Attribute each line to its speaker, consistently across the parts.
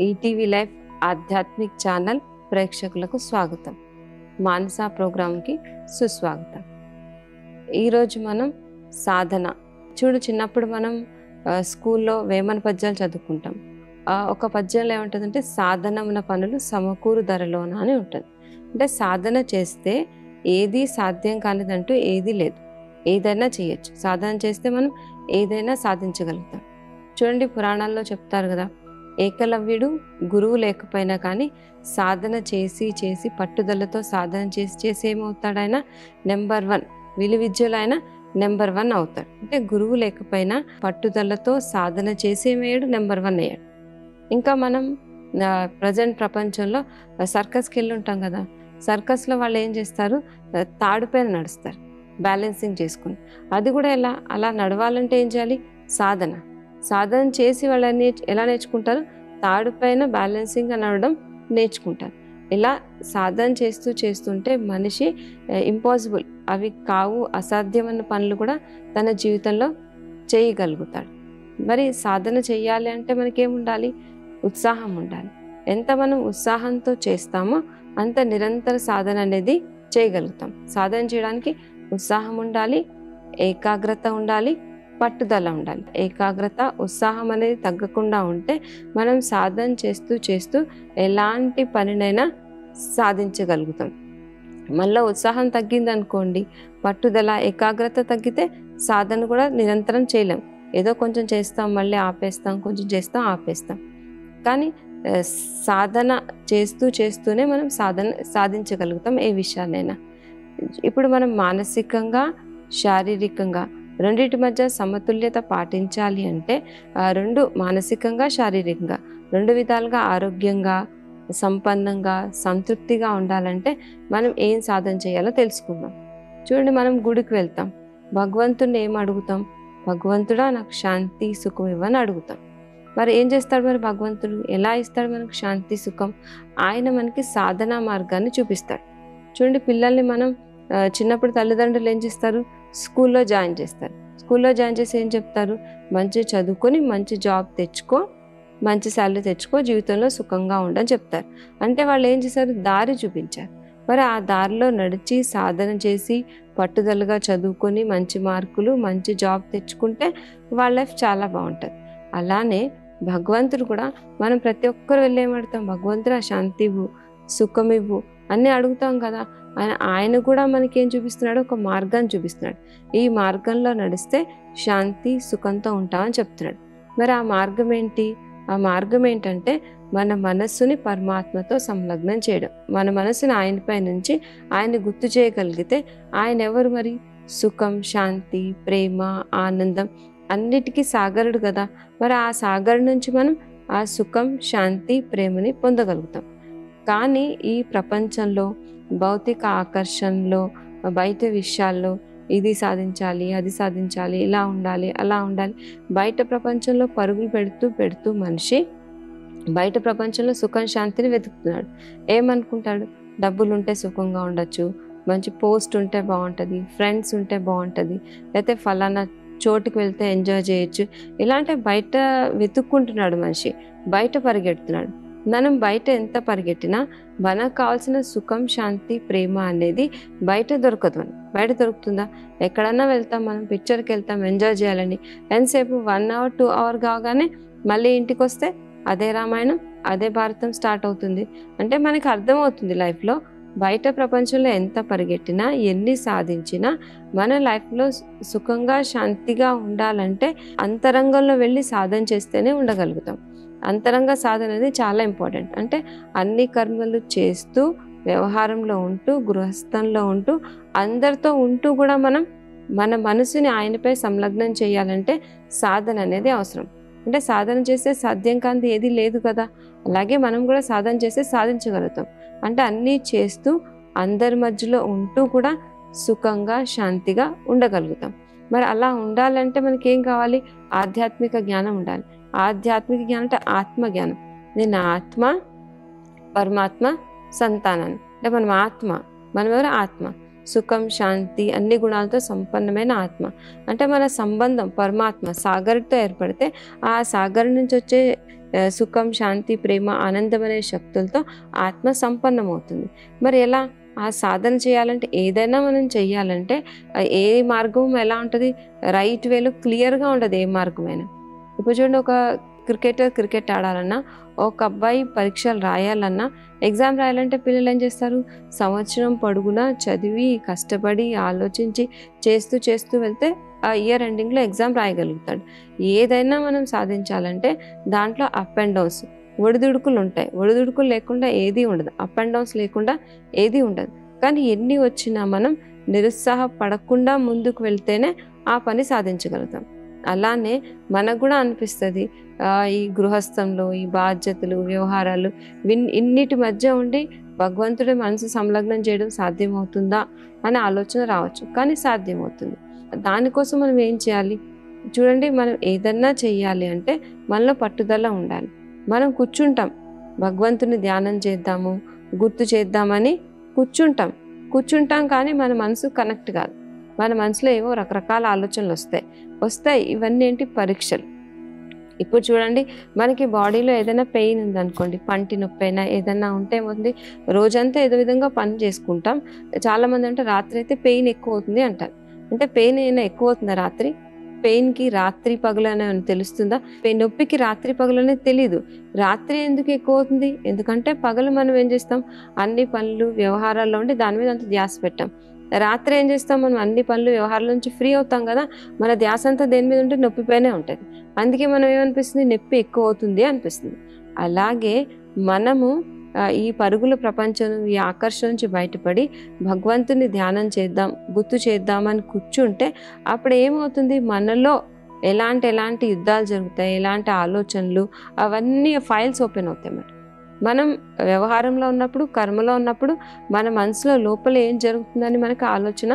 Speaker 1: ETV life ఆధ్యాత్మిక్ channel ప్రేక్షకులకు స్వాగతం. మానస ప్రోగ్రాంకి సుస్వాగతం. ఈరోజు మనం సాధన చిన్నప్పుడు మనం స్కూల్లో వేమన పద్యాలు చదువుకుంటాం. ఒక పద్యంలో ఏముంటుందంటే సాధనమున పనులు సమకూరు ధరలోన అని ఉంటుంది. అంటే సాధన చేస్తే ఏది సాధ్యం కానిదంటూ ఏది లేదు, ఏదైనా చేయొచ్చు. సాధన చేస్తే మనం ఏదైనా సాధించగలుగుతాం. చూడండి, పురాణాల్లో చెప్తారు కదా, ఏకలవ్యుడు గురువు లేకపోయినా కానీ సాధన చేసి చేసి పట్టుదలతో సాధన చేసి ఏమవుతాడు, ఆయన నెంబర్ 1 విలువిద్యలో ఆయన నెంబర్ 1 అవుతాడు. అంటే గురువు లేకపోయినా పట్టుదలతో సాధన చేసి ఏమయ్యాడు, నెంబర్ 1 అయ్యాడు. ఇంకా మనం ప్రజెంట్ ప్రపంచంలో సర్కస్కి వెళ్ళి ఉంటాం కదా, సర్కస్లో వాళ్ళు ఏం చేస్తారు, తాడుపైన నడుస్తారు బ్యాలెన్సింగ్ చేసుకుని. అది కూడా అలా నడవాలంటే ఏం చేయాలి, సాధన చేసి వాళ్ళని ఎలా నేర్చుకుంటారు, తాడుపైన బ్యాలెన్సింగ్గా నడవడం నేర్చుకుంటారు. ఇలా సాధన చేస్తుంటే మనిషి ఇంపాసిబుల్, అవి కావు అసాధ్యమైన పనులు కూడా తన జీవితంలో చేయగలుగుతాడు. మరి సాధన చేయాలి అంటే మనకేముండాలి, ఉత్సాహం ఉండాలి. ఎంత మనం ఉత్సాహంతో చేస్తామో అంత నిరంతర సాధన అనేది చేయగలుగుతాం. సాధన చేయడానికి ఉత్సాహం ఉండాలి, ఏకాగ్రత ఉండాలి, పట్టుదల ఉండాలి. ఏకాగ్రత, ఉత్సాహం అనేది తగ్గకుండా ఉంటే మనం సాధన చేస్తూ ఎలాంటి పనినైనా సాధించగలుగుతాం. మళ్ళీ ఉత్సాహం తగ్గిందనుకోండి, పట్టుదల, ఏకాగ్రత తగ్గితే సాధన కూడా నిరంతరం చేయలేం. ఏదో కొంచెం చేస్తాం, మళ్ళీ ఆపేస్తాం, కొంచెం చేస్తాం, ఆపేస్తాం. కానీ సాధన చేస్తూనే మనం సాధించగలుగుతాం ఏ విషయాన్నైనా. ఇప్పుడు మనం మానసికంగా, శారీరకంగా రెండింటి మధ్య సమతుల్యత పాటించాలి అంటే రెండు, మానసికంగా శారీరకంగా రెండు విధాలుగా ఆరోగ్యంగా, సంపన్నంగా, సంతృప్తిగా ఉండాలంటే మనం ఏం సాధన చేయాలో తెలుసుకుందాం. చూడండి, మనం గుడికి వెళ్తాం, భగవంతుడిని ఏం అడుగుతాం, భగవంతుడా నాకు శాంతి సుఖం ఇవ్వని అడుగుతాం. మరి ఏం చేస్తాడు, మరి భగవంతుడు ఎలా ఇస్తాడు మనకు శాంతి సుఖం, ఆయన మనకి సాధనా మార్గాన్ని చూపిస్తాడు. చూడండి, పిల్లల్ని మనం చిన్నప్పుడు తల్లిదండ్రులు ఏం చేస్తారు, స్కూల్లో జాయిన్ చేస్తారు. స్కూల్లో జాయిన్ చేసి ఏం చెప్తారు, మంచి చదువుకొని మంచి జాబ్ తెచ్చుకో, మంచి శాలరీ తెచ్చుకో, జీవితంలో సుఖంగా ఉండని చెప్తారు. అంటే వాళ్ళు ఏం చేశారు, దారి చూపించారు. మరి ఆ దారిలో నడిచి సాధన చేసి పట్టుదలగా చదువుకొని మంచి మార్కులు, మంచి జాబ్ తెచ్చుకుంటే వాళ్ళ లైఫ్ చాలా బాగుంటుంది. అలానే భగవంతుడు కూడా మనం ప్రతి ఒక్కరు వెళ్ళి ఏమడుగుతాం, భగవంతుడు ఆ శాంతి ఇవ్వు, సుఖం ఇవ్వు అన్నీ అడుగుతాం కదా. ఆయన కూడా మనకి ఏం చూపిస్తున్నాడు, ఒక మార్గాన్ని చూపిస్తున్నాడు. ఈ మార్గంలో నడిస్తే శాంతి సుఖంతో ఉంటామని చెప్తున్నాడు. మరి ఆ మార్గం ఏంటి, ఆ మార్గం ఏంటంటే మన మనస్సుని పరమాత్మతో సంలగ్నం చేయడం. మన మనసుని ఆయనపై నుంచి ఆయన్ని గుర్తు చేయగలిగితే ఆయన ఎవరు, మరి సుఖం, శాంతి, ప్రేమ, ఆనందం అన్నిటికీ సాగరుడు కదా. మరి ఆ సాగరు నుంచి మనం ఆ సుఖం, శాంతి, ప్రేమని పొందగలుగుతాం. కానీ ఈ ప్రపంచంలో భౌతిక ఆకర్షణలో, బయట విషయాల్లో ఇది సాధించాలి, అది సాధించాలి, ఇలా ఉండాలి, అలా ఉండాలి, బయట ప్రపంచంలో పరుగులు పెడుతూ మనిషి బయట ప్రపంచంలో సుఖం, శాంతిని వెతుకుతున్నాడు. ఏమనుకుంటాడు, డబ్బులు ఉంటే సుఖంగా ఉండొచ్చు, మంచి పోస్ట్ ఉంటే బాగుంటుంది, ఫ్రెండ్స్ ఉంటే బాగుంటుంది, లేకపోతే ఫలానా చోటుకి వెళ్తే ఎంజాయ్ చేయొచ్చు, ఇలాంటి బయట వెతుక్కుంటున్నాడు మనిషి, బయట పరిగెడుతున్నాడు. మనం బయట ఎంత పరిగెట్టినా మనకు కావాల్సిన సుఖం, శాంతి, ప్రేమ అనేది బయట దొరకదు. బయట దొరుకుతుందా, ఎక్కడన్నా వెళ్తాం మనం, పిక్చర్కి వెళ్తాం ఎంజాయ్ చేయాలని, ఎంతసేపు 1 hour 2 hour కాగానే మళ్ళీ ఇంటికి వస్తే అదే రామాయణం, అదే భారతం స్టార్ట్ అవుతుంది. అంటే మనకి అర్థమవుతుంది, లైఫ్లో బయట ప్రపంచంలో ఎంత పరిగెట్టినా, ఎన్ని సాధించినా మన లైఫ్లో సుఖంగా, శాంతిగా ఉండాలంటే అంతరంగంలో వెళ్ళి సాధన చేస్తేనే ఉండగలుగుతాం. అంతరంగ సాధన అనేది చాలా ఇంపార్టెంట్. అంటే అన్ని కర్మలు చేస్తూ, వ్యవహారంలో ఉంటూ, గృహస్థంలో ఉంటూ, అందరితో ఉంటూ కూడా మనం మన మనసుని ఆయనపై సంలగ్నం చేయాలంటే సాధన అనేది అవసరం. అంటే సాధన చేస్తే సాధ్యం కానిది ఏది లేదు కదా. అలాగే మనం కూడా సాధన చేస్తే సాధించగలుగుతాం. అంటే అన్నీ చేస్తూ అందరి మధ్యలో ఉంటూ కూడా సుఖంగా, శాంతిగా ఉండగలుగుతాం. మరి అలా ఉండాలంటే మనకి ఏం కావాలి, ఆధ్యాత్మిక జ్ఞానం ఉండాలి. ఆధ్యాత్మిక జ్ఞానం అంటే ఆత్మజ్ఞానం. నేను ఆత్మ, పరమాత్మ సంతానాన్ని, అంటే మనం ఆత్మ, మనం ఎవరు ఆత్మ. సుఖం, శాంతి అన్ని గుణాలతో సంపన్నమైన ఆత్మ. అంటే మన సంబంధం పరమాత్మ సాగర్తో ఏర్పడితే ఆ సాగర్ నుంచి వచ్చే సుఖం, శాంతి, ప్రేమ, ఆనందం అనే శక్తులతో ఆత్మ సంపన్నమవుతుంది. మరి ఎలా ఆ సాధన చేయాలంటే, ఏదైనా మనం చెయ్యాలంటే ఏ మార్గం ఎలా ఉంటుంది, రైట్ వేలో క్లియర్గా ఉండదు ఏ మార్గమైనా. ఇప్పుడు చూడండి, ఒక క్రికెటర్ క్రికెట్ ఆడాలన్నా, ఒక అబ్బాయి పరీక్షలు రాయాలన్నా, ఎగ్జామ్ రాయాలంటే పిల్లలు ఏం చేస్తారు, సంవత్సరం పొడుగునా చదివి కష్టపడి ఆలోచించి చేస్తూ వెళ్తే ఆ ఇయర్ ఎండింగ్లో ఎగ్జామ్ రాయగలుగుతాడు. ఏదైనా మనం సాధించాలంటే దాంట్లో అప్ అండ్ డౌన్స్, ఒడిదుడుకులు ఉంటాయి. ఒడిదుడుకులు లేకుండా ఏది ఉండదు, అప్ అండ్ డౌన్స్ లేకుండా ఏది ఉండదు. కానీ ఎన్ని వచ్చినా మనం నిరుత్సాహపడకుండా ముందుకు వెళ్తేనే ఆ పని సాధించగలుగుతాం. అలానే మనకు కూడా అనిపిస్తుంది, ఈ గృహస్థంలో ఈ బాధ్యతలు, వ్యవహారాలు ఇన్నిటి మధ్య ఉండి భగవంతుడి మనసు సంలగ్నం చేయడం సాధ్యమవుతుందా అనే ఆలోచన రావచ్చు. కానీ సాధ్యమవుతుంది. దానికోసం మనం ఏం చేయాలి చూడండి, మనం ఏదన్నా చెయ్యాలి అంటే మనలో పట్టుదల ఉండాలి. మనం కూర్చుంటాం, భగవంతుని ధ్యానం చేద్దాము, గుర్తు చేద్దామని కూర్చుంటాం కానీ మన మనసు కనెక్ట్ కాదు. మన మనసులో ఏవో రకరకాల ఆలోచనలు వస్తాయి. ఇవన్నీ ఏంటి, పరీక్షలు. ఇప్పుడు చూడండి, మనకి బాడీలో ఏదైనా పెయిన్ ఉందనుకోండి, పంటి నొప్పి అయినా ఏదైనా ఉంటే ఏమవుతుంది, రోజంతా ఏదో విధంగా పని చేసుకుంటాం. చాలామంది అంటే రాత్రి అయితే పెయిన్ ఎక్కువ అవుతుంది అంటారు. అంటే పెయిన్ అయినా ఎక్కువ అవుతుందా రాత్రి? పెయిన్కి రాత్రి పగలు అని తెలుస్తుందా? నొప్పికి రాత్రి పగలు అనేది తెలీదు. రాత్రి ఎందుకు ఎక్కువ అవుతుంది? ఎందుకంటే పగలు మనం ఏం చేస్తాం, అన్ని పనులు వ్యవహారాల్లో ఉండి దాని మీద అంత ధ్యాస పెట్టాం. రాత్రి ఏం చేస్తాం, మనం అన్ని పనులు వ్యవహారాల నుంచి ఫ్రీ అవుతాం కదా, మన ధ్యాస అంతా దేని మీద ఉంటే నొప్పిపైనే ఉంటుంది. అందుకే మనం ఏమనిపిస్తుంది, నొప్పి ఎక్కువ అవుతుంది అనిపిస్తుంది. అలాగే మనము ఈ పరుగుల ప్రపంచం, ఈ ఆకర్షణ నుంచి బయటపడి భగవంతుని ధ్యానం చేద్దాం, గుర్తు చేద్దామని కూర్చుంటే అప్పుడు ఏమవుతుంది, మనలో ఎలాంటి యుద్ధాలు జరుగుతాయి, ఎలాంటి ఆలోచనలు, అవన్నీ ఫైల్స్ ఓపెన్ అవుతాయి. మనం వ్యవహారంలో ఉన్నప్పుడు, కర్మలో ఉన్నప్పుడు మన మనసులో లోపల ఏం జరుగుతుందని మనకు ఆలోచన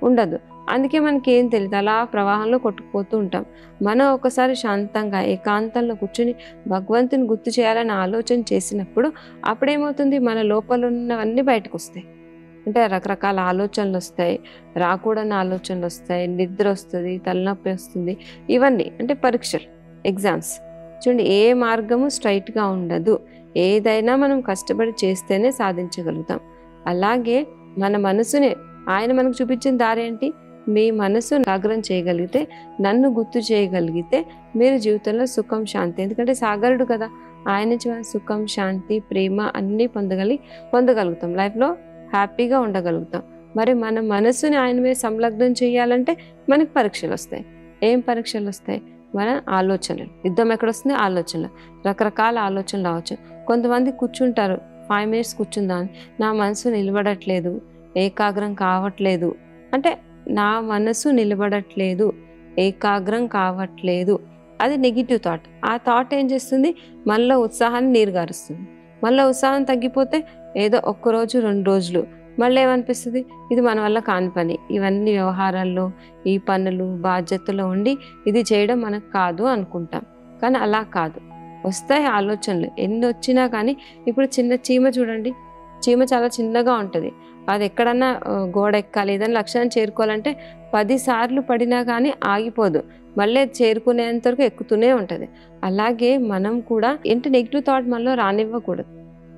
Speaker 1: ఉండదు. అందుకే మనకి ఏం తెలియదు, అలా ప్రవాహంలో కొట్టుకుపోతూ ఉంటాం. మనం ఒకసారి శాంతంగా ఏకాంతంలో కూర్చుని భగవంతుని గుర్తు చేయాలని ఆలోచన చేసినప్పుడు అప్పుడేమవుతుంది, మన లోపల ఉన్నవన్నీ బయటకు వస్తాయి. అంటే రకరకాల ఆలోచనలు వస్తాయి, రాకూడని ఆలోచనలు వస్తాయి, నిద్ర వస్తుంది, తలనొప్పి వస్తుంది. ఇవన్నీ అంటే పరీక్షలు, ఎగ్జామ్స్. చూడండి, ఏ మార్గము స్ట్రైట్గా ఉండదు. ఏదైనా మనం కష్టపడి చేస్తేనే సాధించగలుగుతాం. అలాగే మన మనసుని ఆయన మనకు చూపించిన దారి ఏంటి, మీ మనసు జాగ్రత్త చేయగలిగితే, నన్ను గుర్తు చేయగలిగితే మీరు జీవితంలో సుఖం, శాంతి, ఎందుకంటే సాగరుడు కదా, ఆయన నుంచి మనం సుఖం, శాంతి, ప్రేమ అన్నీ పొందగలుగుతాం. లైఫ్లో హ్యాపీగా ఉండగలుగుతాం. మరి మన మనసుని ఆయన మీద సంలగ్నం చేయాలంటే మనకి పరీక్షలు వస్తాయి. ఏం పరీక్షలు వస్తాయి? మన ఆలోచనలు. యుద్ధం ఎక్కడొస్తుంది? ఆలోచనలు. రకరకాల ఆలోచనలు రావచ్చు. కొంతమంది కూర్చుంటారు, 5 minutes కూర్చుందామని, నా మనసు నిలబడట్లేదు, ఏకాగ్రం కావట్లేదు. అంటే నా మనసు నిలబడట్లేదు, ఏకాగ్రం కావట్లేదు, అది నెగిటివ్ థాట్. ఆ థాట్ ఏం చేస్తుంది, మనలో ఉత్సాహాన్ని నీరుగారుస్తుంది. మళ్ళీ ఉత్సాహం తగ్గిపోతే ఏదో ఒక్కరోజు 2 రోజులు మళ్ళీ ఏమనిపిస్తుంది, ఇది మన వల్ల కాని పని, ఇవన్నీ వ్యవహారాల్లో, ఈ పనులు బాధ్యతలో ఉండి ఇది చేయడం మనకు కాదు అనుకుంటాం. కానీ అలా కాదు, వస్తాయి ఆలోచనలు. ఎన్ని వచ్చినా కానీ, ఇప్పుడు చిన్న చీమ చూడండి, చీమ చాలా చిన్నగా ఉంటుంది. అది ఎక్కడన్నా గోడ ఎక్కాలి, ఏదైనా లక్ష్యాన్ని చేరుకోవాలంటే 10 సార్లు పడినా కానీ ఆగిపోదు, మళ్ళీ చేరుకునేంత వరకు ఎక్కుతూనే ఉంటుంది. అలాగే మనం కూడా నెగిటివ్ థాట్ మనలో రానివ్వకూడదు.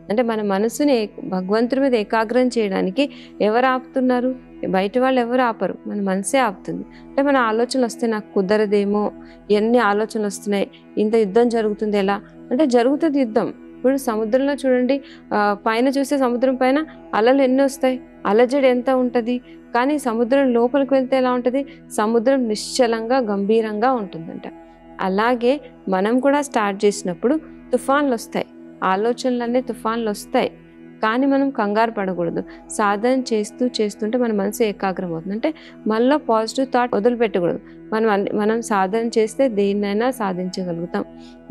Speaker 1: అంటే మన మనసుని భగవంతుడి మీద ఏకాగ్రం చేయడానికి ఎవరు ఆపుతున్నారు? బయట వాళ్ళు ఎవరు ఆపరు, మన మనసే ఆపుతుంది. అంటే మన ఆలోచనలు వస్తే నాకు కుదరదేమో, ఎన్ని ఆలోచనలు వస్తున్నాయి, ఇంత యుద్ధం జరుగుతుంది ఎలా అంటే, జరుగుతుంది యుద్ధం. ఇప్పుడు సముద్రంలో చూడండి, పైన చూస్తే సముద్రం పైన అలలు ఎన్ని వస్తాయి, అలజడి ఎంత ఉంటుంది. కానీ సముద్రం లోపలికి వెళ్తే ఎలా ఉంటుంది, సముద్రం నిశ్చలంగా గంభీరంగా ఉంటుందంట. అలాగే మనం కూడా స్టార్ట్ చేసినప్పుడు తుఫాన్లు వస్తాయి, ఆలోచనలన్నీ తుఫాన్లు వస్తాయి. కానీ మనం కంగారు పడకూడదు. సాధన చేస్తుంటే మన మనసు ఏకాగ్రం అవుతుంది. అంటే మనలో పాజిటివ్ థాట్ వదిలిపెట్టకూడదు. మనం సాధన చేస్తే దేన్నైనా సాధించగలుగుతాం,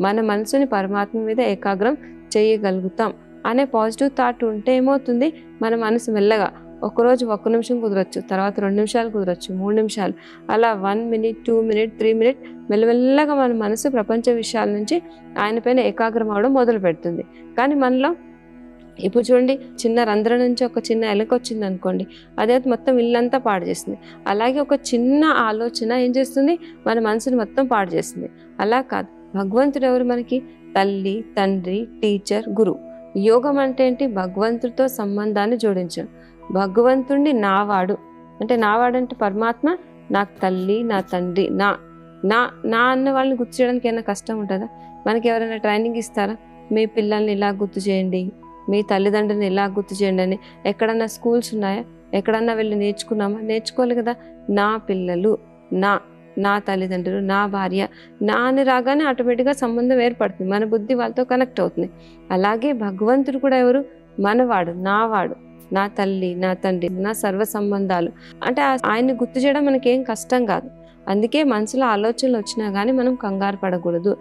Speaker 1: మన మనసుని పరమాత్మ మీద ఏకాగ్రం చేయగలుగుతాం అనే పాజిటివ్ థాట్ ఉంటే ఏమవుతుంది, మన మనసు మెల్లగా ఒకరోజు 1 నిమిషం కుదరచ్చు, తర్వాత 2 నిమిషాలు కుదరచ్చు, 3 నిమిషాలు, అలా 1 minute, 2 minutes, 3 minutes మెల్లమెల్లగా మన మనసు ప్రపంచ విషయాల నుంచి ఆయన పైన ఏకాగ్రం అవడం మొదలు పెడుతుంది. కానీ మనలో ఇప్పుడు చూడండి, చిన్న రంధ్రం నుంచి ఒక చిన్న ఎలక వచ్చింది అనుకోండి, అదే మొత్తం ఇల్లంతా పాడు చేస్తుంది. అలాగే ఒక చిన్న ఆలోచన ఏం చేస్తుంది, మన మనసుని మొత్తం పాడు చేస్తుంది. అలా కాదు, భగవంతుడు ఎవరు మనకి? తల్లి, తండ్రి, టీచర్, గురువు. యోగం అంటే ఏంటి? భగవంతుడితో సంబంధాన్ని జోడించడం. భగవంతుడిని నావాడు అంటే, నావాడు అంటే పరమాత్మ, నాకు తల్లి, నా తండ్రి, నా నా నా అన్న వాళ్ళని గుర్తు చేయడానికి ఏమైనా కష్టం ఉంటుందా? మనకి ఎవరైనా ట్రైనింగ్ ఇస్తారా? మీ పిల్లల్ని ఇలా గుర్తు చేయండి, మీ తల్లిదండ్రులను ఇలా గుర్తు చేయండి అని ఎక్కడన్నా స్కూల్స్ ఉన్నాయా? ఎక్కడన్నా వెళ్ళి నేర్చుకున్నామా? నేర్చుకోవాలి కదా. నా పిల్లలు, నా నా తల్లిదండ్రులు, నా భార్య, నా అని రాగానే ఆటోమేటిక్గా సంబంధం ఏర్పడుతుంది, మన బుద్ధి వాళ్ళతో కనెక్ట్ అవుతుంది. అలాగే భగవంతుడు కూడా ఎవరు? మనవాడు, నావాడు, నా తల్లి, నా తండ్రి, నా సర్వ సంబంధాలు. అంటే ఆయన్ని గుర్తు చేయడం మనకేం కష్టం కాదు. అందుకే మనసులో ఆలోచనలు వచ్చినా కానీ మనం కంగారు పడకూడదు.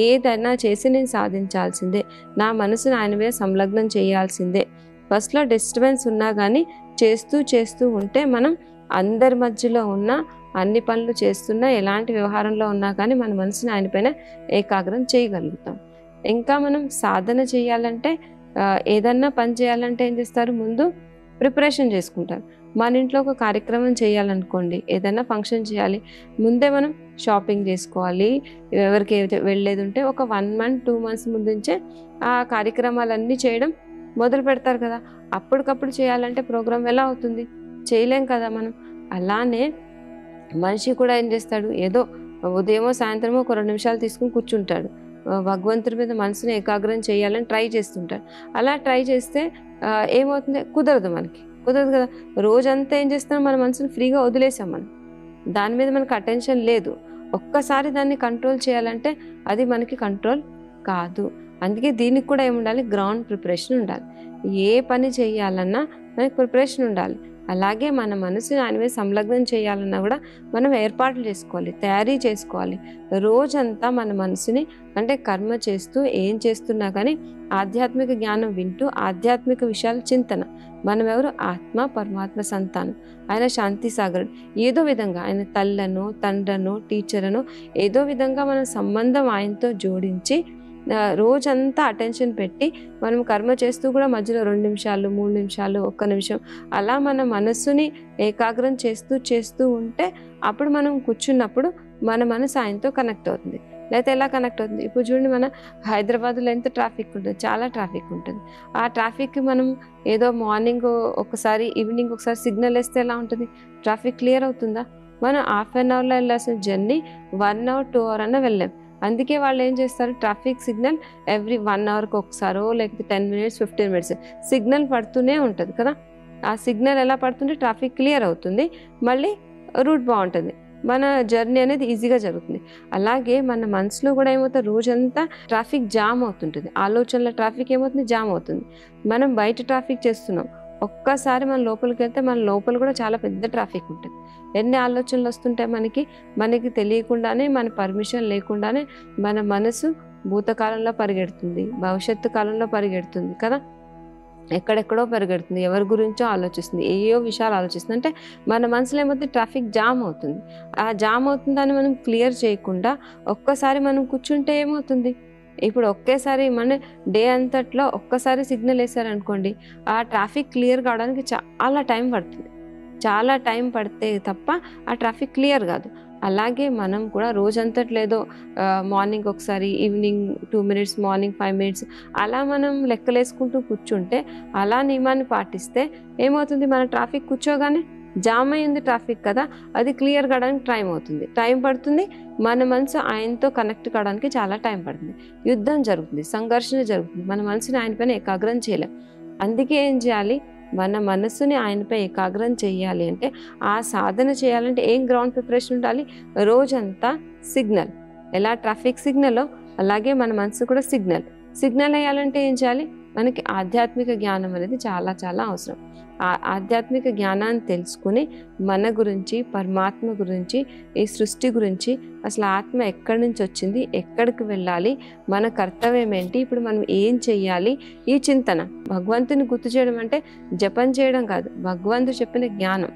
Speaker 1: ఏదైనా చేసి నేను సాధించాల్సిందే, నా మనసుని ఆయన మీద సంలగ్నం చేయాల్సిందే. ఫస్ట్లో డిస్టర్బెన్స్ ఉన్నా కానీ చేస్తూ చేస్తూ ఉంటే మనం అందరి మధ్యలో ఉన్న అన్ని పనులు చేస్తున్నా, ఎలాంటి వ్యవహారంలో ఉన్నా కానీ మన మనసుని ఆయన పైన ఏకాగ్రం చేయగలుగుతాం. ఇంకా మనం సాధన చేయాలంటే, ఏదన్నా పని చేయాలంటే ఏం చేస్తారు? ముందు ప్రిపరేషన్ చేసుకుంటారు. మన ఇంట్లో ఒక కార్యక్రమం చేయాలనుకోండి, ఏదైనా ఫంక్షన్ చేయాలి, ముందే మనం షాపింగ్ చేసుకోవాలి. ఎవరికి వెళ్ళేది ఉంటే ఒక 1 month 2 months ముందు నుంచే ఆ కార్యక్రమాలన్నీ చేయడం మొదలు పెడతారు కదా. అప్పటికప్పుడు చేయాలంటే ప్రోగ్రామ్ ఎలా అవుతుంది? చేయలేం కదా మనం. అలానే మనిషి కూడా ఏం చేస్తాడు? ఏదో ఉదయమో సాయంత్రమో ఒక 2 నిమిషాలు తీసుకుని కూర్చుంటాడు, భగవంతుడి మీద మనసుని ఏకాగ్రం చేయాలని ట్రై చేస్తుంటాడు. అలా ట్రై చేస్తే ఏమవుతుంది? కుదరదు, మనకి కుదరదు కదా. రోజంతా ఏం చేస్తున్నాం? మన మనసుని ఫ్రీగా వదిలేసాం, మనం దాని మీద మనకు అటెన్షన్ లేదు. ఒక్కసారి దాన్ని కంట్రోల్ చేయాలంటే అది మనకి కంట్రోల్ కాదు. అందుకే దీనికి కూడా ఏముండాలి? గ్రౌండ్ ప్రిపరేషన్ ఉండాలి. ఏ పని చేయాలన్నా మనకి ప్రిపరేషన్ ఉండాలి. అలాగే మన మనసుని ఆయన మీద సంలగ్నం చేయాలన్నా కూడా మనం ఏర్పాట్లు చేసుకోవాలి, తయారీ చేసుకోవాలి. రోజంతా మన మనసుని అంటే కర్మ చేస్తూ ఏం చేస్తున్నా కానీ ఆధ్యాత్మిక జ్ఞానం వింటూ, ఆధ్యాత్మిక విషయాల చింతన. మనం ఎవరు? ఆత్మ, పరమాత్మ సంతానం. ఆయన శాంతి సాగరుడు. ఏదో విధంగా ఆయన తల్లను, తండ్రను, టీచరను ఏదో విధంగా మన సంబంధం ఆయనతో జోడించి రోజంతా అటెన్షన్ పెట్టి మనం కర్మ చేస్తూ కూడా మధ్యలో 2 నిమిషాలు, 3 నిమిషాలు, 1 నిమిషం అలా మన మనస్సుని ఏకాగ్రం చేస్తూ చేస్తూ ఉంటే అప్పుడు మనం కూర్చున్నప్పుడు మన మనసు ఆయనతో కనెక్ట్ అవుతుంది. లేకపోతే ఎలా కనెక్ట్ అవుతుంది? ఇప్పుడు చూడండి, మన హైదరాబాద్లో ఎంత ట్రాఫిక్ ఉంటుంది, చాలా ట్రాఫిక్ ఉంటుంది. ఆ ట్రాఫిక్కి మనం ఏదో మార్నింగ్ ఒకసారి, ఈవినింగ్ ఒకసారి సిగ్నల్ వేస్తే ఎలా ఉంటుంది? ట్రాఫిక్ క్లియర్ అవుతుందా? మనం హాఫ్ అన్ అవర్లో వెళ్ళాల్సిన జర్నీ 1 hour 2 hour అన్నా వెళ్ళాం. అందుకే వాళ్ళు ఏం చేస్తారు? ట్రాఫిక్ సిగ్నల్ ఎవ్రీ 1 hourకి ఒకసారో లేకపోతే 10 minutes 15 minutes సిగ్నల్ పడుతూనే ఉంటుంది కదా. ఆ సిగ్నల్ ఎలా పడుతుంటే ట్రాఫిక్ క్లియర్ అవుతుంది, మళ్ళీ రూట్ బాగుంటుంది, మన జర్నీ అనేది ఈజీగా జరుగుతుంది. అలాగే మన మనసులో కూడా ఏమవుతుంది? రోజంతా ట్రాఫిక్ జామ్ అవుతుంటుంది, ఆలోచనల ట్రాఫిక్ ఏమవుతుంది? జామ్ అవుతుంది. మనం బయట ట్రాఫిక్ చేస్తున్నాం, ఒక్కసారి మన లోపలికి వెళ్తే మన లోపల కూడా చాలా పెద్ద ట్రాఫిక్ ఉంటుంది. ఎన్ని ఆలోచనలు వస్తుంటాయి మనకి తెలియకుండానే, మన పర్మిషన్ లేకుండానే మన మనసు భూతకాలంలో పరిగెడుతుంది, భవిష్యత్తు కాలంలో పరిగెడుతుంది కదా. ఎక్కడెక్కడో పరిగెడుతుంది, ఎవరి గురించో ఆలోచిస్తుంది, ఏయో విషయాలు ఆలోచిస్తుంది. అంటే మన మనసులో ఏమవుతుంది? ట్రాఫిక్ జామ్ అవుతుంది. ఆ జామ్ అవుతుందని మనం క్లియర్ చేయకుండా ఒక్కసారి మనం కూర్చుంటే ఏమవుతుంది? ఇప్పుడు ఒకేసారి మన డే అంతట్లో ఒక్కసారి సిగ్నల్ వేసారనుకోండి, ఆ ట్రాఫిక్ క్లియర్ కావడానికి చాలా టైం పడుతుంది. చాలా టైం పడితే తప్ప ఆ ట్రాఫిక్ క్లియర్ కాదు. అలాగే మనం కూడా రోజంతట్లో ఏదో మార్నింగ్ ఒకసారి, ఈవినింగ్ 2 minutes, మార్నింగ్ 5 minutes అలా మనం లెక్కలేసుకుంటూ కూర్చుంటే, అలా నియమాన్ని పాటిస్తే ఏమవుతుంది? మన ట్రాఫిక్ కూర్చోగానే జామ్ అయింది ట్రాఫిక్ కదా, అది క్లియర్ కావడానికి టైం పడుతుంది. మన మనసు ఆయనతో కనెక్ట్ కావడానికి చాలా టైం పడుతుంది. యుద్ధం జరుగుతుంది, సంఘర్షణ జరుగుతుంది, మన మనసుని ఆయన పైన ఏకాగ్రం చేయలేం. అందుకే ఏం చేయాలి? మన మనసుని ఆయనపై ఏకాగ్రం చేయాలి అంటే, ఆ సాధన చేయాలంటే ఏం గ్రౌండ్ ప్రిపరేషన్ ఉండాలి? రోజంతా సిగ్నల్, ఎలా ట్రాఫిక్ సిగ్నల్లో అలాగే మన మనసు కూడా సిగ్నల్ వేయాలంటే ఏం చేయాలి? మనకి ఆధ్యాత్మిక జ్ఞానం అనేది చాలా చాలా అవసరం. ఆ ఆధ్యాత్మిక జ్ఞానాన్ని తెలుసుకుని మన గురించి, పరమాత్మ గురించి, ఈ సృష్టి గురించి, అసలు ఆత్మ ఎక్కడి నుంచి వచ్చింది, ఎక్కడికి వెళ్ళాలి, మన కర్తవ్యం ఏంటి, ఇప్పుడు మనం ఏం చెయ్యాలి, ఈ చింతన. భగవంతుని గుర్తు చేయడం అంటే జపం చేయడం కాదు, భగవంతుడు చెప్పిన జ్ఞానం,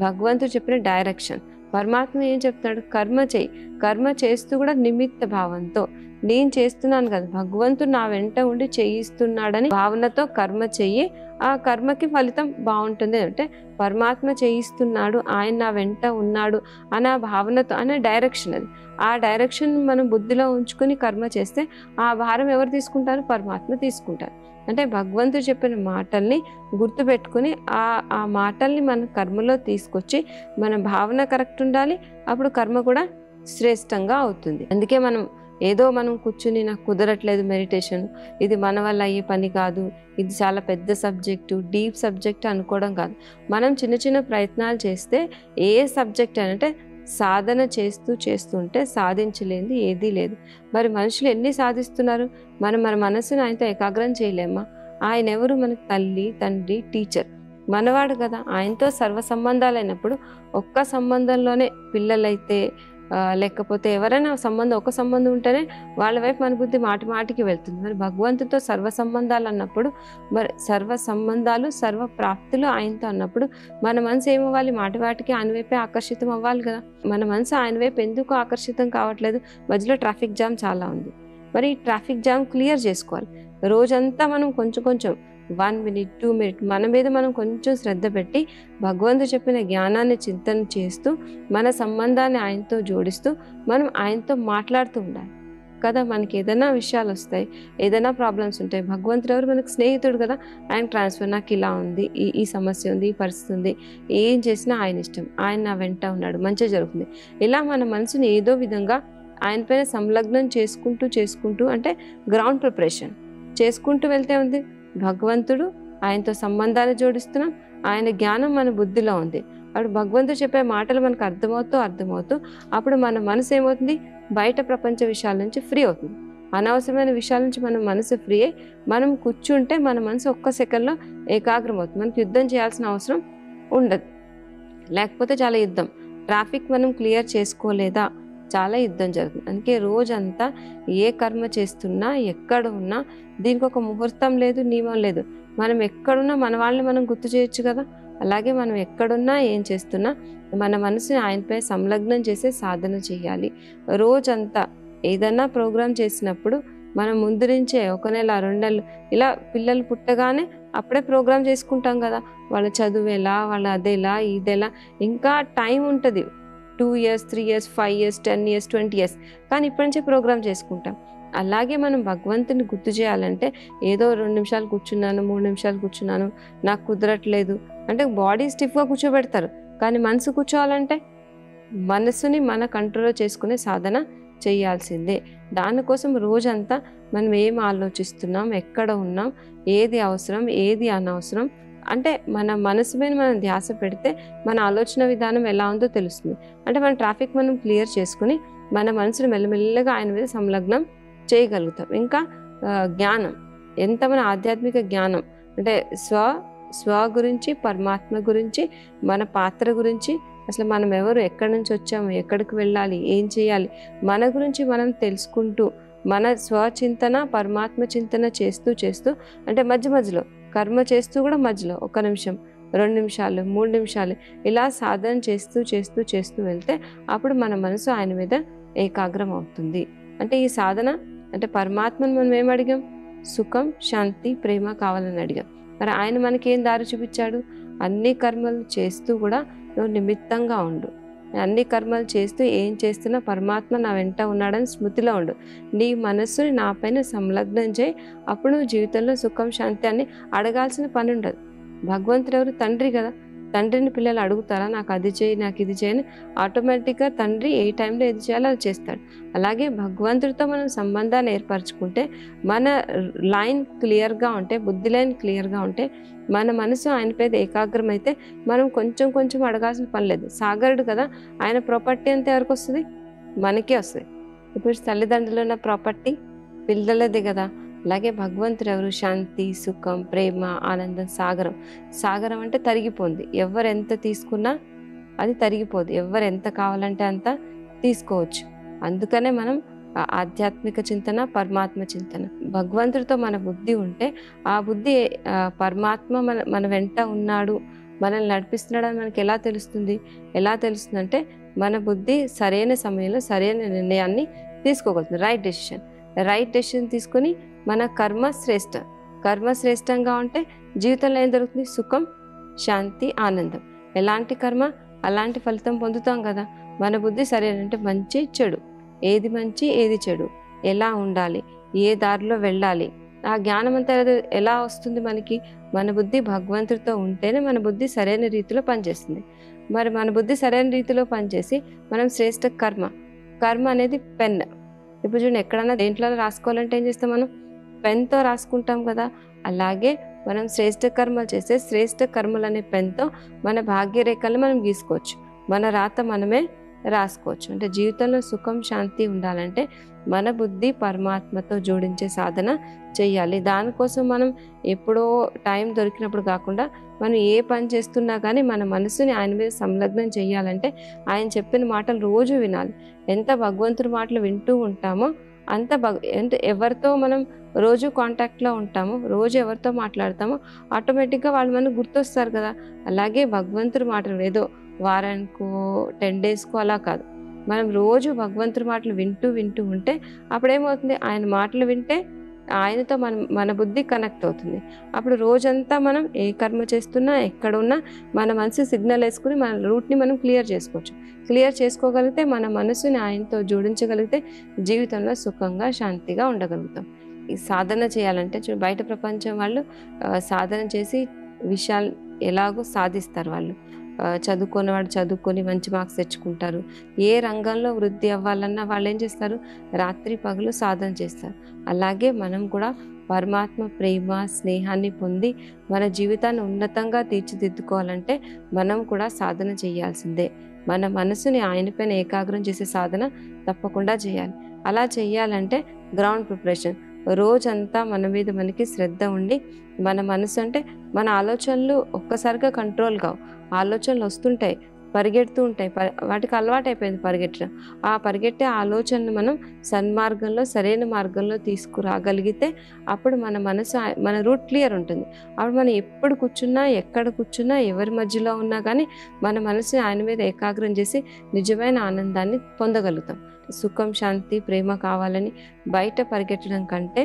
Speaker 1: భగవంతుడు చెప్పిన డైరెక్షన్, పరమాత్మ ఏం చెప్తాడు? కర్మ చెయ్యి. కర్మ చేస్తూ కూడా నిమిత్త భావంతో, నేను చేస్తున్నాను కదా, భగవంతుడు నా వెంట ఉండి చేయిస్తున్నాడని భావనతో కర్మ చెయ్యి. ఆ కర్మకి ఫలితం బాగుంటుంది. అంటే పరమాత్మ చేయిస్తున్నాడు, ఆయన నా వెంట ఉన్నాడు అనే భావనతో, అనే డైరెక్షన్ అది. ఆ డైరెక్షన్ మనం బుద్ధిలో ఉంచుకుని కర్మ చేస్తే ఆ భారం ఎవరు తీసుకుంటారు? పరమాత్మ తీసుకుంటారు. అంటే భగవంతుడు చెప్పిన మాటల్ని గుర్తుపెట్టుకుని ఆ మాటల్ని మన కర్మలో తీసుకొచ్చి మన భావన కరెక్ట్ ఉండాలి. అప్పుడు కర్మ కూడా శ్రేష్టంగా అవుతుంది. అందుకే మనం కూర్చుని నాకు కుదరట్లేదు మెడిటేషన్, ఇది మన వల్ల అయ్యే పని కాదు, ఇది చాలా పెద్ద సబ్జెక్టు, డీప్ సబ్జెక్ట్ అనుకోవడం కాదు. మనం చిన్న చిన్న ప్రయత్నాలు చేస్తే ఏ సబ్జెక్ట్ అంటే సాధన చేస్తుంటే సాధించలేనిది ఏదీ లేదు. మరి మనుషులు ఎన్ని సాధిస్తున్నారు? మన మనసుని ఆయనతో ఏకాగ్రం చేయలేమా? ఆయన ఎవరు? మనకు తల్లి, తండ్రి, టీచర్, మనవాడు కదా. ఆయనతో సర్వ సంబంధాలు అయినప్పుడు ఒక్క సంబంధంలోనే పిల్లలైతే లేకపోతే ఎవరైనా ఒక సంబంధం ఉంటేనే వాళ్ళ వైపు మన బుద్ధి మాటి మాటికి వెళ్తుంది. మరి భగవంతుతో సర్వ సంబంధాలు అన్నప్పుడు, మరి సర్వ సంబంధాలు సర్వ ప్రాప్తులు ఆయనతో అన్నప్పుడు మన మనసు ఏమవ్వాలి? మాటి మాటికి ఆయన వైపే ఆకర్షితం అవ్వాలి కదా. మన మనసు ఆయన వైపు ఎందుకు ఆకర్షితం కావట్లేదు? మధ్యలో ట్రాఫిక్ జామ్ చాలా ఉంది. మరి ఈ ట్రాఫిక్ జామ్ క్లియర్ చేసుకోవాలి. రోజంతా మనం కొంచెం 1 minute 2 minutes మన మీద మనం కొంచెం శ్రద్ధ పెట్టి భగవంతుడు చెప్పిన జ్ఞానాన్ని చింతన చేస్తూ మన సంబంధాన్ని ఆయనతో జోడిస్తూ మనం ఆయనతో మాట్లాడుతూ ఉండాలి కదా. మనకి ఏదైనా విషయాలు వస్తాయి, ఏదైనా ప్రాబ్లమ్స్ ఉంటాయి, భగవంతుడు ఎవరు? మనకు స్నేహితుడు కదా. ఆయన ట్రాన్స్ఫర్, నాకు ఇలా ఉంది, ఈ సమస్య ఉంది, ఈ పరిస్థితి ఉంది, ఏం చేసినా ఆయన ఇష్టం, ఆయన నా వెంట ఉన్నాడు, మంచిగా జరుగుతుంది. ఇలా మన మనసుని ఏదో విధంగా ఆయన పైన సంలగ్నం చేసుకుంటూ అంటే గ్రౌండ్ ప్రిపరేషన్ చేసుకుంటూ వెళ్తే ఉంది. భగవంతుడు, ఆయనతో సంబంధాన్ని జోడిస్తున్నాం, ఆయన జ్ఞానం మన బుద్ధిలో ఉంది. అప్పుడు భగవంతుడు చెప్పే మాటలు మనకు అర్థమవుతూ అప్పుడు మన మనసు ఏమవుతుంది? బయట ప్రపంచ విషయాల నుంచి ఫ్రీ అవుతుంది. అనవసరమైన విషయాల నుంచి మన మనసు ఫ్రీ అయ్యి మనం కూర్చుంటే మన మనసు ఒక్క సెకండ్లో ఏకాగ్రం అవుతుంది. మనకి యుద్ధం చేయాల్సిన అవసరం ఉండదు. లేకపోతే చాలా యుద్ధం. ట్రాఫిక్ మనం క్లియర్ చేసుకోలేదా, చాలా యుద్ధం జరుగుతుంది. అందుకే రోజంతా ఏ కర్మ చేస్తున్నా, ఎక్కడ ఉన్నా దీనికి ఒక ముహూర్తం లేదు, నియమం లేదు. మనం ఎక్కడున్నా మన వాళ్ళని మనం గుర్తు చేయొచ్చు కదా. అలాగే మనం ఎక్కడున్నా ఏం చేస్తున్నా మన మనసుని ఆయనపై సంలగ్నం చేసే సాధన చేయాలి. రోజంతా ఏదన్నా ప్రోగ్రాం చేసినప్పుడు మనం ముందు నుంచే 1 నెల 2 నెలలు ఇలా పిల్లలు పుట్టగానే అప్పుడే ప్రోగ్రాం చేసుకుంటాం కదా. వాళ్ళ చదువు ఎలా, వాళ్ళ అదేలా ఇదేలా, ఇంకా టైం ఉంటుంది. 2 years 3 years 5 years 10 years 20 years, కానీ ఇప్పటి నుంచే ప్రోగ్రామ్ చేసుకుంటాం. అలాగే మనం భగవంతుని గుర్తు చేయాలంటే ఏదో 2 నిమిషాలు కూర్చున్నాను, 3 నిమిషాలు కూర్చున్నాను, నాకు కుదరట్లేదు అంటే బాడీ స్టిఫ్గా కూర్చోబెడతారు. కానీ మనసు కూర్చోవాలంటే మనసుని మన కంట్రోల్లో చేసుకునే సాధన చేయాల్సిందే. దానికోసం రోజంతా మనం ఏం ఆలోచిస్తున్నాం, ఎక్కడ ఉన్నాం, ఏది అవసరం, ఏది అనవసరం అంటే మన మనసు మీద మనం ధ్యాస పెడితే మన ఆలోచన విధానం ఎలా ఉందో తెలుస్తుంది. అంటే మన ట్రాఫిక్ మనం క్లియర్ చేసుకుని మన మనసును మెల్లమెల్లగా ఆయన మీద సంలగ్నం చేయగలుగుతాం. ఇంకా జ్ఞానం, ఎంత మన ఆధ్యాత్మిక జ్ఞానం అంటే స్వ గురించి, పరమాత్మ గురించి, మన పాత్ర గురించి, అసలు మనం ఎవరు, ఎక్కడి నుంచి వచ్చాము, ఎక్కడికి వెళ్ళాలి, ఏం చేయాలి, మన గురించి మనం తెలుసుకుంటూ మన స్వచింతన, పరమాత్మ చింతన చేస్తూ అంటే మధ్యలో కర్మ చేస్తూ కూడా మధ్యలో 1 నిమిషం 2 నిమిషాలు 3 నిమిషాలు ఇలా సాధన చేస్తూ వెళ్తే అప్పుడు మన మనసు ఆయన మీద ఏకాగ్రం అవుతుంది. అంటే ఈ సాధన అంటే పరమాత్మను మనం ఏం అడిగాం? సుఖం, శాంతి, ప్రేమ కావాలని అడిగాం. మరి ఆయన మనకేం దారి చూపించాడు? అన్ని కర్మలు చేస్తూ కూడా నువ్వు నిమిత్తంగా ఉండు, అన్ని కర్మలు చేస్తూ ఏం చేస్తున్నా పరమాత్మ నా వెంట ఉన్నాడని స్మృతిలో ఉండు, నీ మనస్సుని నా పైన సంలగ్నం చేయి. అప్పుడు నువ్వు జీవితంలో సుఖం, శాంతి అని అడగాల్సిన పని ఉండదు. భగవంతుడు ఎవరు? తండ్రి కదా. తండ్రిని పిల్లలు అడుగుతారా నాకు అది చేయి, నాకు ఇది చేయని? ఆటోమేటిక్గా తండ్రి ఏ టైంలో ఏది చేయాలో అది చేస్తాడు. అలాగే భగవంతుడితో మనం సంబంధాన్ని ఏర్పరచుకుంటే, మన లైన్ క్లియర్గా ఉంటే, బుద్ధి లైన్ క్లియర్గా ఉంటే, మన మనసు ఆయన మీద ఏకాగ్రం అయితే మనం కొంచెం అడగాల్సిన పని లేదు. సాగరుడు కదా, ఆయన ప్రాపర్టీ అంతా ఎవరికి వస్తుంది? మనకే వస్తుంది. ఇప్పుడు తల్లిదండ్రులు ఉన్న ప్రాపర్టీ పిల్లలదే కదా. అలాగే భగవంతుడు ఎవరు? శాంతి, సుఖం, ప్రేమ, ఆనందం, సాగరం అంటే తరిగిపోంది. ఎవరు ఎంత తీసుకున్నా అది తరిగిపోదు. ఎవరు ఎంత కావాలంటే అంత తీసుకోవచ్చు. అందుకనే మనం ఆధ్యాత్మిక చింతన, పరమాత్మ చింతన, భగవంతుడితో మన బుద్ధి ఉంటే ఆ బుద్ధి పరమాత్మ మన వెంట ఉన్నాడు, మనల్ని నడిపిస్తున్నాడు అని మనకి ఎలా తెలుస్తుంది అంటే మన బుద్ధి సరైన సమయంలో సరైన నిర్ణయాన్ని తీసుకోగలుగుతుంది. రైట్ డెసిషన్ తీసుకొని మన కర్మ శ్రేష్టంగా ఉంటే జీవితంలో ఏం జరుగుతుంది? సుఖం, శాంతి, ఆనందం. ఎలాంటి కర్మ అలాంటి ఫలితం పొందుతాం కదా. మన బుద్ధి సరైన అంటే మంచి చెడు, ఏది మంచి ఏది చెడు, ఎలా ఉండాలి, ఏ దారిలో వెళ్ళాలి, ఆ జ్ఞానం అంతా ఎలా వస్తుంది మనకి? మన బుద్ధి భగవంతుడితో ఉంటేనే మన బుద్ధి సరైన రీతిలో పనిచేస్తుంది. మరి మన బుద్ధి సరైన రీతిలో పనిచేసి మనం శ్రేష్ఠ కర్మ అనేది పెన్. ఇప్పుడు చూడండి, ఎక్కడన్నా దేంట్లో రాసుకోవాలంటే ఏం చేస్తాం? మనం పెన్తో రాసుకుంటాం కదా. అలాగే మనం శ్రేష్ఠ కర్మలు చేస్తే శ్రేష్ఠ కర్మలు అనే పెన్తో మన భాగ్యరేఖలు మనం గీసుకోవచ్చు, మన రాత మనమే రాసుకోవచ్చు. అంటే జీవితంలో సుఖం, శాంతి ఉండాలంటే మన బుద్ధి పరమాత్మతో జోడించే సాధన చెయ్యాలి. దానికోసం మనం ఎప్పుడో టైం దొరికినప్పుడు కాకుండా మనం ఏ పని చేస్తున్నా కానీ మన మనసుని ఆయన మీద సంలగ్నం చేయాలంటే ఆయన చెప్పిన మాటలు రోజు వినాలి. ఎంత భగవంతుడి మాటలు వింటూ ఉంటామో అంత ఎవరితో మనం రోజు కాంటాక్ట్లో ఉంటామో, రోజు ఎవరితో మాట్లాడతామో ఆటోమేటిక్గా వాళ్ళు మనకు గుర్తొస్తారు కదా. అలాగే భగవంతుడి మాటలు ఏదో వారానికో 10 డేస్కో అలా కాదు, మనం రోజు భగవంతుడి మాటలు వింటూ ఉంటే అప్పుడేమవుతుంది? ఆయన మాటలు వింటే ఆయనతో మన బుద్ధి కనెక్ట్ అవుతుంది. అప్పుడు రోజంతా మనం ఏ కర్మ చేస్తున్నా ఎక్కడ ఉన్నా మన మనసు సిగ్నల్ వేసుకుని మన రూట్ని మనం క్లియర్ చేసుకోవచ్చు. క్లియర్ చేసుకోగలిగితే మన మనసుని ఆయనతో జోడించగలిగితే జీవితంలో సుఖంగా, శాంతిగా ఉండగలుగుతాం. ఈ సాధన చేయాలంటే బయట ప్రపంచం వాళ్ళు సాధన చేసి విషయాలు ఎలాగో సాధిస్తారు. వాళ్ళు చదువుకునేవాడు చదువుకొని మంచి మార్క్స్ తెచ్చుకుంటారు. ఏ రంగంలో వృద్ధి అవ్వాలన్నా వాళ్ళు ఏం చేస్తారు? రాత్రి పగలు సాధన చేస్తారు. అలాగే మనం కూడా పరమాత్మ ప్రేమ, స్నేహాన్ని పొంది మన జీవితాన్ని ఉన్నతంగా తీర్చిదిద్దుకోవాలంటే మనం కూడా సాధన చేయాల్సిందే. మన మనసుని ఆయన పైన ఏకాగ్రం చేసే సాధన తప్పకుండా చేయాలి. అలా చేయాలంటే గ్రౌండ్ ప్రిపరేషన్, రోజంతా మన మీద మనకి శ్రద్ధ ఉండి, మన మనసు అంటే మన ఆలోచనలు ఒక్కసారిగా కంట్రోల్ కావు. ఆలోచనలు వస్తుంటాయి, పరిగెడుతూ ఉంటాయి, వాటికి అలవాటు అయిపోయింది పరిగెట్టడం. ఆ పరిగెట్టే ఆలోచనలు మనం సన్మార్గంలో, సరైన మార్గంలో తీసుకురాగలిగితే అప్పుడు మన మనసు, మన రూట్ క్లియర్ ఉంటుంది. అప్పుడు మనం ఎప్పుడు కూర్చున్నా, ఎక్కడ కూర్చున్నా, ఎవరి మధ్యలో ఉన్నా కానీ మన మనసుని ఆయన మీద ఏకాగ్రం చేసి నిజమైన ఆనందాన్ని పొందగలుగుతాం. సుఖం, శాంతి, ప్రేమ కావాలని బయట పరిగెట్టడం కంటే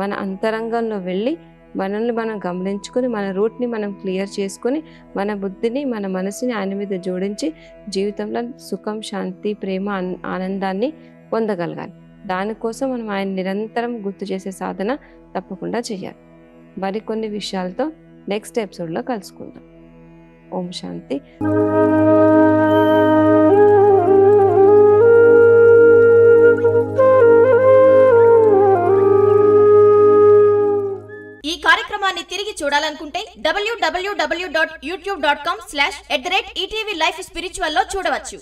Speaker 1: మన అంతరంగంలో వెళ్ళి మనల్ని మనం గమనించుకొని మన రూట్ని మనం క్లియర్ చేసుకొని మన బుద్ధిని, మన మనసుని ఆయన మీద జోడించి జీవితంలో సుఖం, శాంతి, ప్రేమ, ఆనందాన్ని పొందగలగాలి. దానికోసం మనం ఆయన నిరంతరం గుర్తు చేసే సాధన తప్పకుండా చేయాలి. మరికొన్ని విషయాలతో నెక్స్ట్ ఎపిసోడ్లో కలుసుకుందాం. ఓం శాంతి.
Speaker 2: ఈ కార్యక్రమాన్ని తిరిగి చూడాలనుకుంటే www.youtube.com/@ETV Life Spiritual లో చూడవచ్చు.